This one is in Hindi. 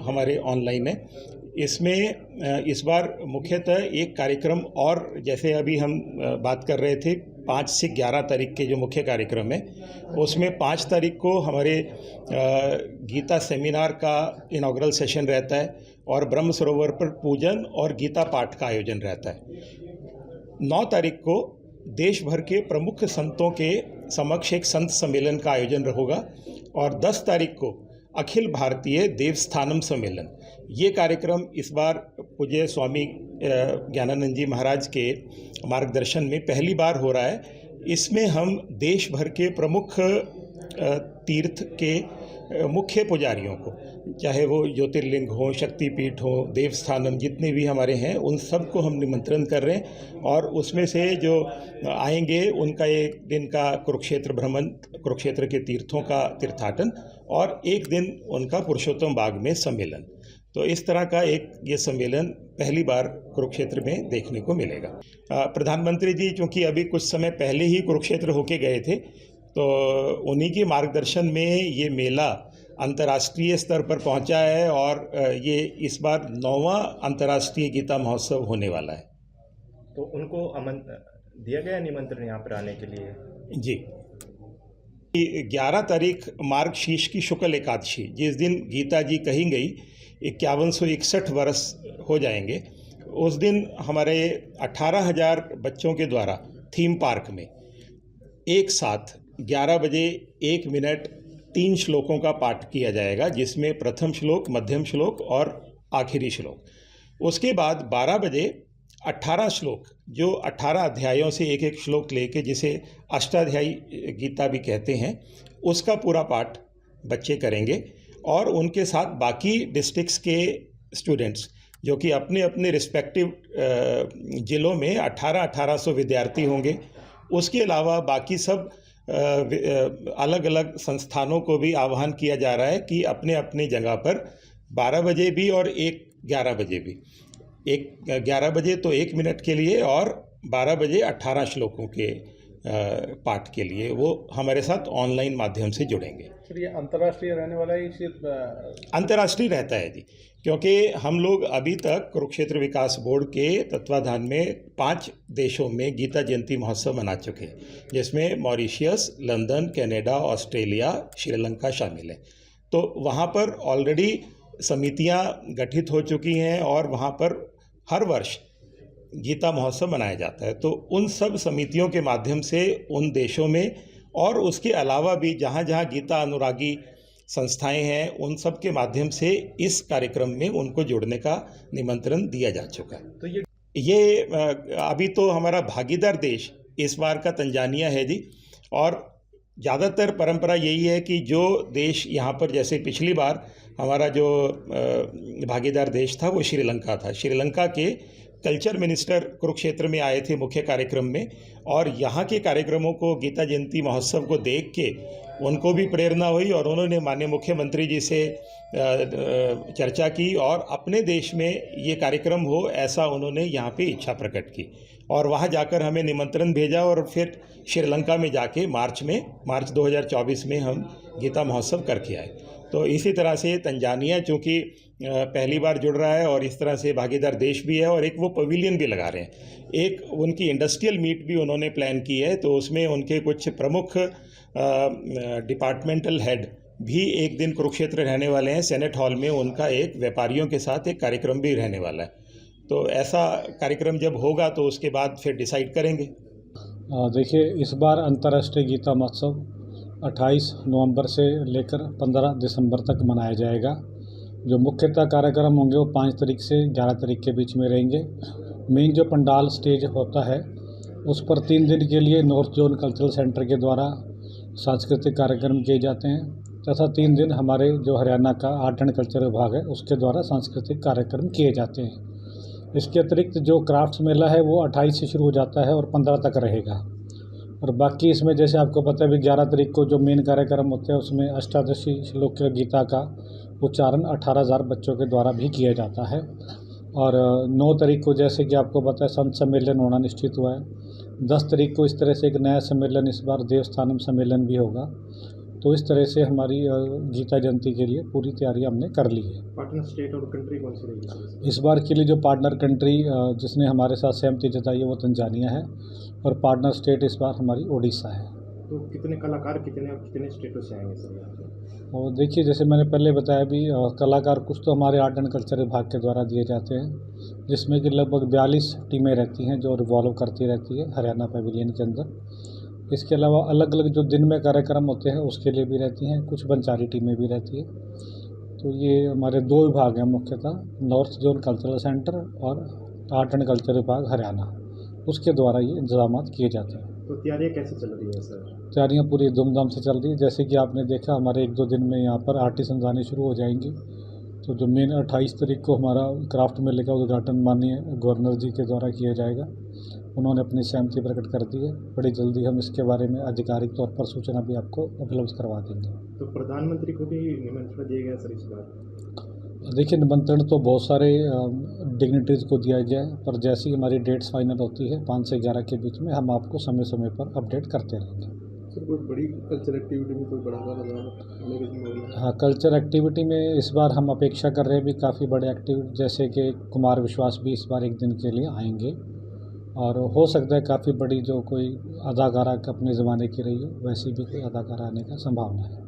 हमारे ऑनलाइन है। इसमें इस बार मुख्यतः एक कार्यक्रम और, जैसे अभी हम बात कर रहे थे 5 से 11 तारीख के जो मुख्य कार्यक्रम है, उसमें 5 तारीख को हमारे गीता सेमिनार का इनॉग्रल सेशन रहता है और ब्रह्म सरोवर पर पूजन और गीता पाठ का आयोजन रहता है। 9 तारीख को देश भर के प्रमुख संतों के समक्ष एक संत सम्मेलन का आयोजन होगा और 10 तारीख को अखिल भारतीय देवस्थानम सम्मेलन, ये कार्यक्रम इस बार पूज्य स्वामी ज्ञानानंद जी महाराज के मार्गदर्शन में पहली बार हो रहा है। इसमें हम देश भर के प्रमुख तीर्थ के मुख्य पुजारियों को, चाहे वो ज्योतिर्लिंग हो, शक्तिपीठ हो, देवस्थानम, जितने भी हमारे हैं, उन सब को हम निमंत्रण कर रहे हैं और उसमें से जो आएंगे उनका एक दिन का कुरुक्षेत्र भ्रमण, कुरुक्षेत्र के तीर्थों का तीर्थाटन और एक दिन उनका पुरुषोत्तम बाग में सम्मेलन। तो इस तरह का एक ये सम्मेलन पहली बार कुरुक्षेत्र में देखने को मिलेगा। प्रधानमंत्री जी चूँकि अभी कुछ समय पहले ही कुरुक्षेत्र होके गए थे, तो उन्हीं के मार्गदर्शन में ये मेला अंतर्राष्ट्रीय स्तर पर पहुंचा है और ये इस बार 9वां अंतर्राष्ट्रीय गीता महोत्सव होने वाला है। तो उनको दिया गया निमंत्रण यहाँ पर आने के लिए? जी, 11 तारीख मार्गशीर्ष की शुक्ल एकादशी, जिस दिन गीता जी कही गई 5161 वर्ष हो जाएंगे, उस दिन हमारे 18,000 बच्चों के द्वारा थीम पार्क में एक साथ 11 बजे 1 मिनट 3 श्लोकों का पाठ किया जाएगा, जिसमें प्रथम श्लोक, मध्यम श्लोक और आखिरी श्लोक। उसके बाद 12 बजे 18 श्लोक, जो 18 अध्यायों से एक एक श्लोक लेके, जिसे अष्टाध्यायी गीता भी कहते हैं, उसका पूरा पाठ बच्चे करेंगे और उनके साथ बाकी डिस्ट्रिक्ट्स के स्टूडेंट्स, जो कि अपने अपने रिस्पेक्टिव ज़िलों में 1800 विद्यार्थी होंगे। उसके अलावा बाकी सब अलग अलग संस्थानों को भी आह्वान किया जा रहा है कि अपने अपने जगह पर 12 बजे भी और 11 बजे भी, 11 बजे तो 1 मिनट के लिए और 12 बजे 18 श्लोकों के पाठ के लिए वो हमारे साथ ऑनलाइन माध्यम से जुड़ेंगे। सर, ये अंतर्राष्ट्रीय रहने वाला है, सिर्फ अंतर्राष्ट्रीय रहता है जी, क्योंकि हम लोग अभी तक कुरुक्षेत्र विकास बोर्ड के तत्वाधान में 5 देशों में गीता जयंती महोत्सव मना चुके हैं, जिसमें Mauritius, London, Canada, Australia, Sri Lanka शामिल है। तो वहाँ पर ऑलरेडी समितियाँ गठित हो चुकी हैं और वहाँ पर हर वर्ष गीता महोत्सव मनाया जाता है। तो उन सब समितियों के माध्यम से उन देशों में और उसके अलावा भी जहाँ जहाँ गीता अनुरागी संस्थाएं हैं, उन सब के माध्यम से इस कार्यक्रम में उनको जुड़ने का निमंत्रण दिया जा चुका है। तो ये अभी तो हमारा भागीदार देश इस बार का तंजानिया है जी, और ज़्यादातर परंपरा यही है कि जो देश यहाँ पर, जैसे पिछली बार हमारा जो भागीदार देश था वो श्रीलंका था। श्रीलंका के कल्चर मिनिस्टर कुरुक्षेत्र में आए थे मुख्य कार्यक्रम में, और यहाँ के कार्यक्रमों को, गीता जयंती महोत्सव को देख के उनको भी प्रेरणा हुई और उन्होंने माननीय मुख्यमंत्री जी से चर्चा की और अपने देश में ये कार्यक्रम हो, ऐसा उन्होंने यहाँ पे इच्छा प्रकट की और वहाँ जाकर हमें निमंत्रण भेजा और फिर श्रीलंका में जाके मार्च 2024 में हम गीता महोत्सव करके आए। तो इसी तरह से तंजानिया चूँकि पहली बार जुड़ रहा है और इस तरह से भागीदार देश भी है, और एक वो पवेलियन भी लगा रहे हैं, एक उनकी इंडस्ट्रियल मीट भी उन्होंने प्लान की है, तो उसमें उनके कुछ प्रमुख डिपार्टमेंटल हेड भी एक दिन कुरुक्षेत्र रहने वाले हैं। सेनेट हॉल में उनका एक व्यापारियों के साथ एक कार्यक्रम भी रहने वाला है। तो ऐसा कार्यक्रम जब होगा तो उसके बाद फिर डिसाइड करेंगे। देखिए, इस बार अंतर्राष्ट्रीय गीता महोत्सव 28 नवंबर से लेकर 15 दिसंबर तक मनाया जाएगा। जो मुख्यतः कार्यक्रम होंगे वो 5 तारीख से 11 तारीख के बीच में रहेंगे। मेन जो पंडाल स्टेज होता है उस पर 3 दिन के लिए नॉर्थ जोन कल्चरल सेंटर के द्वारा सांस्कृतिक कार्यक्रम किए जाते हैं, तथा 3 दिन हमारे जो हरियाणा का आर्ट एंड कल्चर विभाग है उसके द्वारा सांस्कृतिक कार्यक्रम किए जाते हैं। इसके अतिरिक्त जो क्राफ्ट्स मेला है वो 28 से शुरू हो जाता है और 15 तक रहेगा। और बाकी इसमें जैसे आपको पता है भी 11 तारीख को जो मेन कार्यक्रम होते हैं उसमें अष्टादशी श्लोक गीता का उच्चारण 18,000 बच्चों के द्वारा भी किया जाता है। और 9 तारीख को जैसे कि आपको पता है संत सम्मेलन होना निश्चित हुआ है। 10 तारीख को इस तरह से एक नया सम्मेलन इस बार देवस्थानम सम्मेलन भी होगा। तो इस तरह से हमारी गीता जयंती के लिए पूरी तैयारी हमने कर ली है। पार्टनर स्टेट और कंट्री कौन सी रहेगी? इस बार के लिए जो पार्टनर कंट्री जिसने हमारे साथ सहमति जताई है वो तंजानिया है और पार्टनर स्टेट इस बार हमारी ओडिशा है। तो कितने कलाकार कितने स्टेटों से आएंगे सर यहाँ पे? और देखिए, जैसे मैंने पहले बताया भी, कलाकार कुछ तो हमारे आर्ट एंड कल्चर विभाग के द्वारा दिए जाते हैं, जिसमें कि लगभग 42 टीमें रहती हैं जो रिवॉल्व करती रहती है हरियाणा पवेलियन के अंदर। इसके अलावा अलग अलग जो दिन में कार्यक्रम होते हैं उसके लिए भी रहती हैं, कुछ बंचारी टीमें भी रहती हैं। तो ये हमारे 2 विभाग हैं मुख्यतः, नॉर्थ जोन कल्चरल सेंटर और आर्ट एंड कल्चर विभाग हरियाणा, उसके द्वारा ये इंतजाम किए जाते हैं। तो तैयारियाँ कैसे चल रही हैं सर? तैयारियाँ पूरी धूमधाम से चल रही है। जैसे कि आपने देखा, हमारे 1-2 दिन में यहाँ पर आर्टिसन आने शुरू हो जाएंगे। तो जो मेन 28 तारीख को हमारा क्राफ्ट मेले का उद्घाटन माननीय गवर्नर जी के द्वारा किया जाएगा। उन्होंने अपनी सहमति प्रकट कर दी है। बड़ी जल्दी हम इसके बारे में आधिकारिक तौर पर सूचना भी आपको उपलब्ध करवा देंगे। तो प्रधानमंत्री को भी निमंत्रण दिया गया सर इस बार? देखिए, निमंत्रण तो बहुत सारे डिग्निटरीज को दिया गया है, पर जैसी हमारी डेट्स फाइनल होती है 5 से 11 के बीच में, हम आपको समय समय पर अपडेट करते रहेंगे। सर कोई बड़ी कल्चर एक्टिविटी में कोई बड़ा प्रोग्राम? हाँ, कल्चर एक्टिविटी में इस बार हम अपेक्षा कर रहे हैं भी काफ़ी बड़े एक्टिविटी, जैसे कि कुमार विश्वास भी इस बार 1 दिन के लिए आएंगे और हो सकता है काफ़ी बड़ी जो कोई अदाकारा अपने ज़माने की रही हो वैसी भी कोई अदाकारा आने का संभावना है।